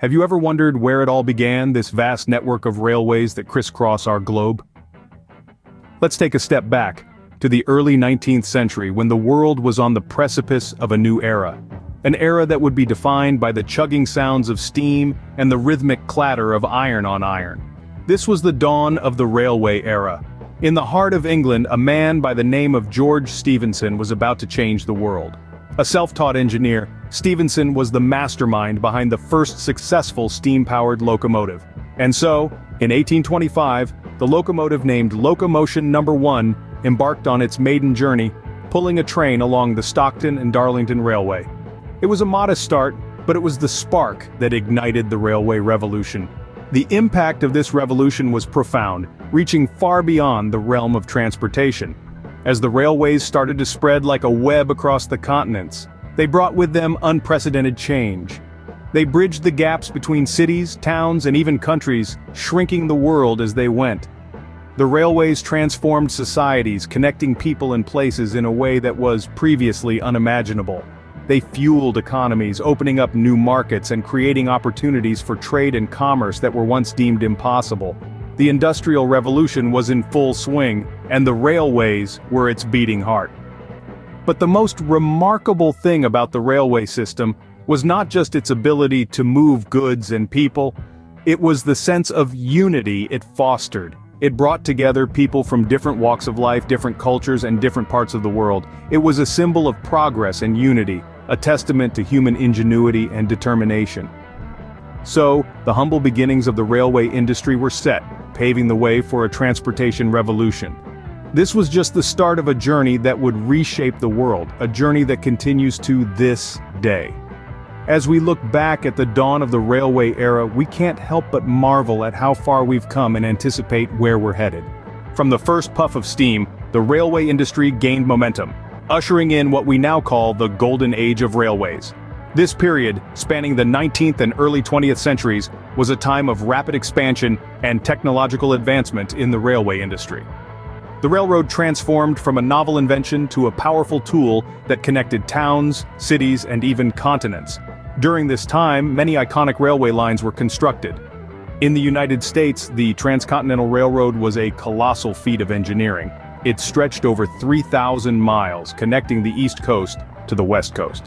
Have you ever wondered where it all began, this vast network of railways that crisscross our globe? Let's take a step back, to the early 19th century when the world was on the precipice of a new era. An era that would be defined by the chugging sounds of steam and the rhythmic clatter of iron on iron. This was the dawn of the railway era. In the heart of England, a man by the name of George Stephenson was about to change the world. A self-taught engineer, Stephenson was the mastermind behind the first successful steam-powered locomotive. And so, in 1825, the locomotive named Locomotion No. 1 embarked on its maiden journey, pulling a train along the Stockton and Darlington Railway. It was a modest start, but it was the spark that ignited the railway revolution. The impact of this revolution was profound, reaching far beyond the realm of transportation. As the railways started to spread like a web across the continents, they brought with them unprecedented change. They bridged the gaps between cities, towns, and even countries, shrinking the world as they went. The railways transformed societies, connecting people and places in a way that was previously unimaginable. They fueled economies, opening up new markets and creating opportunities for trade and commerce that were once deemed impossible. The Industrial Revolution was in full swing, and the railways were its beating heart. But the most remarkable thing about the railway system was not just its ability to move goods and people, it was the sense of unity it fostered. It brought together people from different walks of life, different cultures, and different parts of the world. It was a symbol of progress and unity, a testament to human ingenuity and determination. So, the humble beginnings of the railway industry were set, paving the way for a transportation revolution. This was just the start of a journey that would reshape the world, a journey that continues to this day. As we look back at the dawn of the railway era, we can't help but marvel at how far we've come and anticipate where we're headed. From the first puff of steam, the railway industry gained momentum, ushering in what we now call the golden age of railways. This period, spanning the 19th and early 20th centuries, was a time of rapid expansion and technological advancement in the railway industry. The railroad transformed from a novel invention to a powerful tool that connected towns, cities, and even continents. During this time, many iconic railway lines were constructed. In the United States, the Transcontinental Railroad was a colossal feat of engineering. It stretched over 3,000 miles, connecting the East Coast to the West Coast.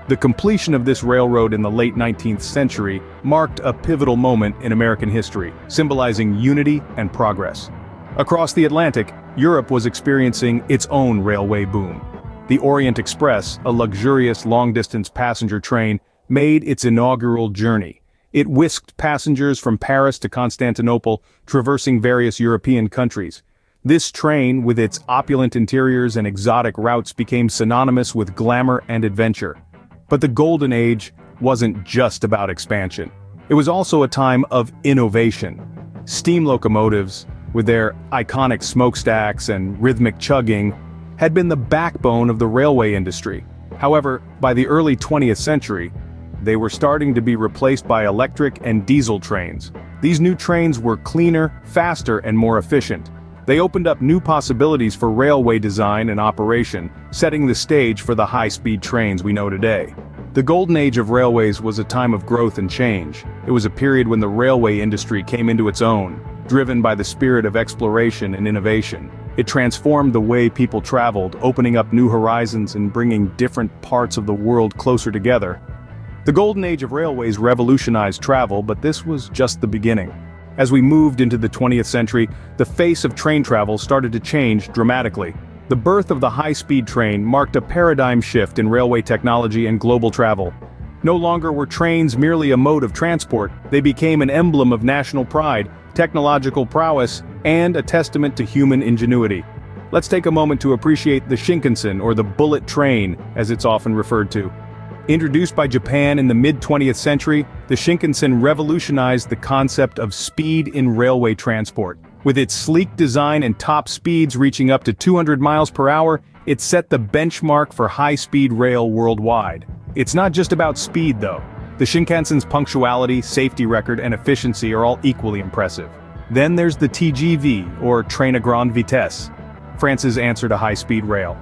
The completion of this railroad in the late 19th century marked a pivotal moment in American history, symbolizing unity and progress. Across the Atlantic, Europe was experiencing its own railway boom. The Orient Express, a luxurious long-distance passenger train, made its inaugural journey. It whisked passengers from Paris to Constantinople, traversing various European countries. This train, with its opulent interiors and exotic routes, became synonymous with glamour and adventure. But the Golden Age wasn't just about expansion. It was also a time of innovation. Steam locomotives, with their iconic smokestacks and rhythmic chugging, had been the backbone of the railway industry. However, by the early 20th century, they were starting to be replaced by electric and diesel trains. These new trains were cleaner, faster, and more efficient. They opened up new possibilities for railway design and operation, setting the stage for the high-speed trains we know today. The golden age of railways was a time of growth and change. It was a period when the railway industry came into its own, driven by the spirit of exploration and innovation. It transformed the way people traveled, opening up new horizons and bringing different parts of the world closer together. The golden age of railways revolutionized travel, but this was just the beginning. As we moved into the 20th century, the face of train travel started to change dramatically. The birth of the high-speed train marked a paradigm shift in railway technology and global travel. No longer were trains merely a mode of transport, they became an emblem of national pride, technological prowess, and a testament to human ingenuity. Let's take a moment to appreciate the Shinkansen, or the bullet train, as it's often referred to. Introduced by Japan in the mid-20th century, the Shinkansen revolutionized the concept of speed in railway transport. With its sleek design and top speeds reaching up to 200 miles per hour, it set the benchmark for high-speed rail worldwide. It's not just about speed, though. The Shinkansen's punctuality, safety record, and efficiency are all equally impressive. Then there's the TGV, or Train à Grande Vitesse, France's answer to high-speed rail.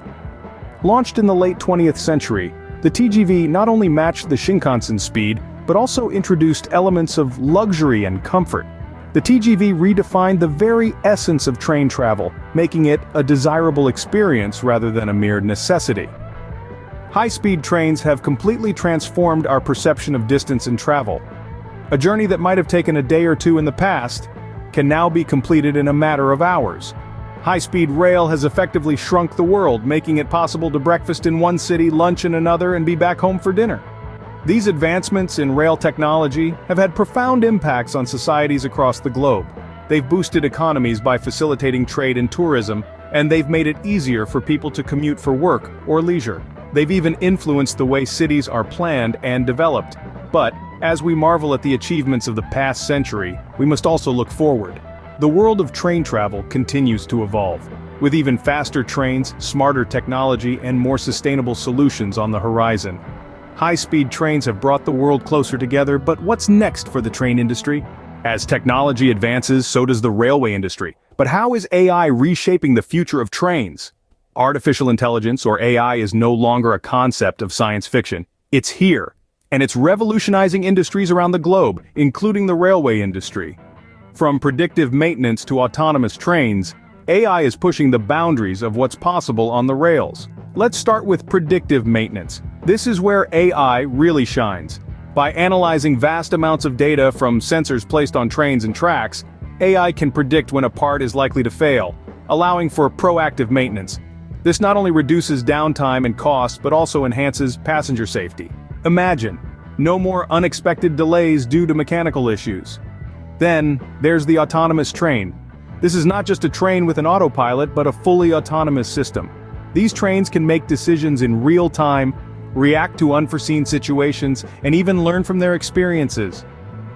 Launched in the late 20th century, the TGV not only matched the Shinkansen speed, but also introduced elements of luxury and comfort. The TGV redefined the very essence of train travel, making it a desirable experience rather than a mere necessity. High-speed trains have completely transformed our perception of distance and travel. A journey that might have taken a day or two in the past can now be completed in a matter of hours. High-speed rail has effectively shrunk the world, making it possible to breakfast in one city, lunch in another, and be back home for dinner. These advancements in rail technology have had profound impacts on societies across the globe. They've boosted economies by facilitating trade and tourism, and they've made it easier for people to commute for work or leisure. They've even influenced the way cities are planned and developed. But, as we marvel at the achievements of the past century, we must also look forward. The world of train travel continues to evolve, with even faster trains, smarter technology, and more sustainable solutions on the horizon. High-speed trains have brought the world closer together, but what's next for the train industry? As technology advances, so does the railway industry. But how is AI reshaping the future of trains? Artificial intelligence, or AI, is no longer a concept of science fiction. It's here, and it's revolutionizing industries around the globe, including the railway industry. From predictive maintenance to autonomous trains, AI is pushing the boundaries of what's possible on the rails. Let's start with predictive maintenance. This is where AI really shines. By analyzing vast amounts of data from sensors placed on trains and tracks, AI can predict when a part is likely to fail, allowing for proactive maintenance. This not only reduces downtime and cost, but also enhances passenger safety. Imagine, no more unexpected delays due to mechanical issues. Then, there's the autonomous train. This is not just a train with an autopilot, but a fully autonomous system. These trains can make decisions in real time, react to unforeseen situations, and even learn from their experiences.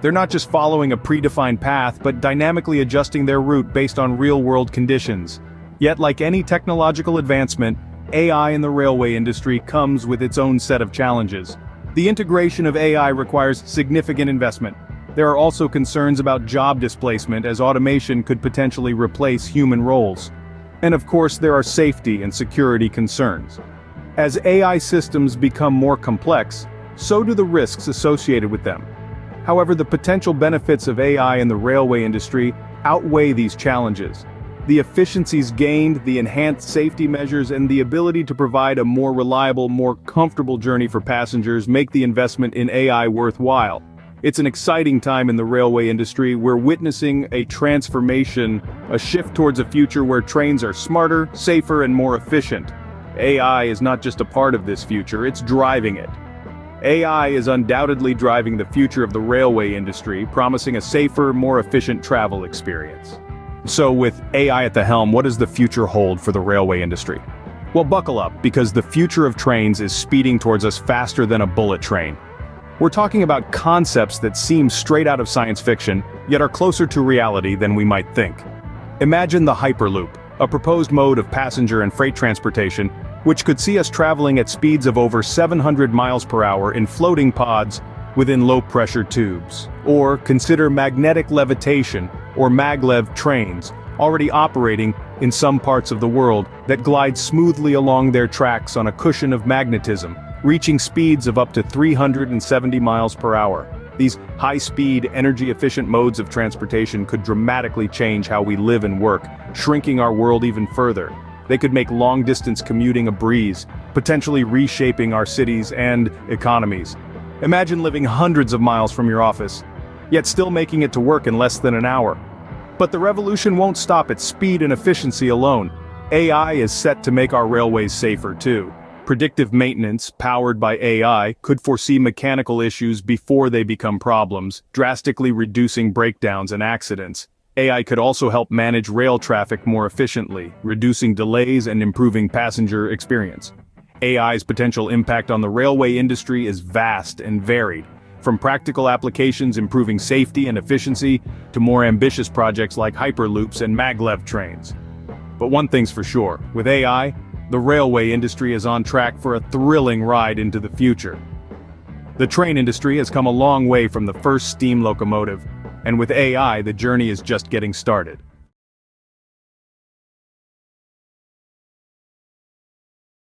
They're not just following a predefined path, but dynamically adjusting their route based on real-world conditions. Yet, like any technological advancement, AI in the railway industry comes with its own set of challenges. The integration of AI requires significant investment. There are also concerns about job displacement, as automation could potentially replace human roles. And of course, there are safety and security concerns. As AI systems become more complex, so do the risks associated with them. However, the potential benefits of AI in the railway industry outweigh these challenges. The efficiencies gained, the enhanced safety measures, and the ability to provide a more reliable, more comfortable journey for passengers make the investment in AI worthwhile. It's an exciting time in the railway industry. We're witnessing a transformation, a shift towards a future where trains are smarter, safer, and more efficient. AI is not just a part of this future, it's driving it. AI is undoubtedly driving the future of the railway industry, promising a safer, more efficient travel experience. So with AI at the helm, what does the future hold for the railway industry? Well, buckle up, because the future of trains is speeding towards us faster than a bullet train. We're talking about concepts that seem straight out of science fiction, yet are closer to reality than we might think. Imagine the Hyperloop, a proposed mode of passenger and freight transportation, which could see us traveling at speeds of over 700 miles per hour in floating pods within low-pressure tubes. Or consider magnetic levitation, or maglev trains, already operating in some parts of the world, that glide smoothly along their tracks on a cushion of magnetism, reaching speeds of up to 370 miles per hour. These high-speed, energy-efficient modes of transportation could dramatically change how we live and work, shrinking our world even further. They could make long-distance commuting a breeze, potentially reshaping our cities and economies. Imagine living hundreds of miles from your office, yet still making it to work in less than an hour. But the revolution won't stop at speed and efficiency alone. AI is set to make our railways safer too. Predictive maintenance, powered by AI, could foresee mechanical issues before they become problems, drastically reducing breakdowns and accidents. AI could also help manage rail traffic more efficiently, reducing delays and improving passenger experience. AI's potential impact on the railway industry is vast and varied, from practical applications improving safety and efficiency to more ambitious projects like hyperloops and maglev trains. But one thing's for sure, with AI, the railway industry is on track for a thrilling ride into the future. The train industry has come a long way from the first steam locomotive, and with AI, the journey is just getting started.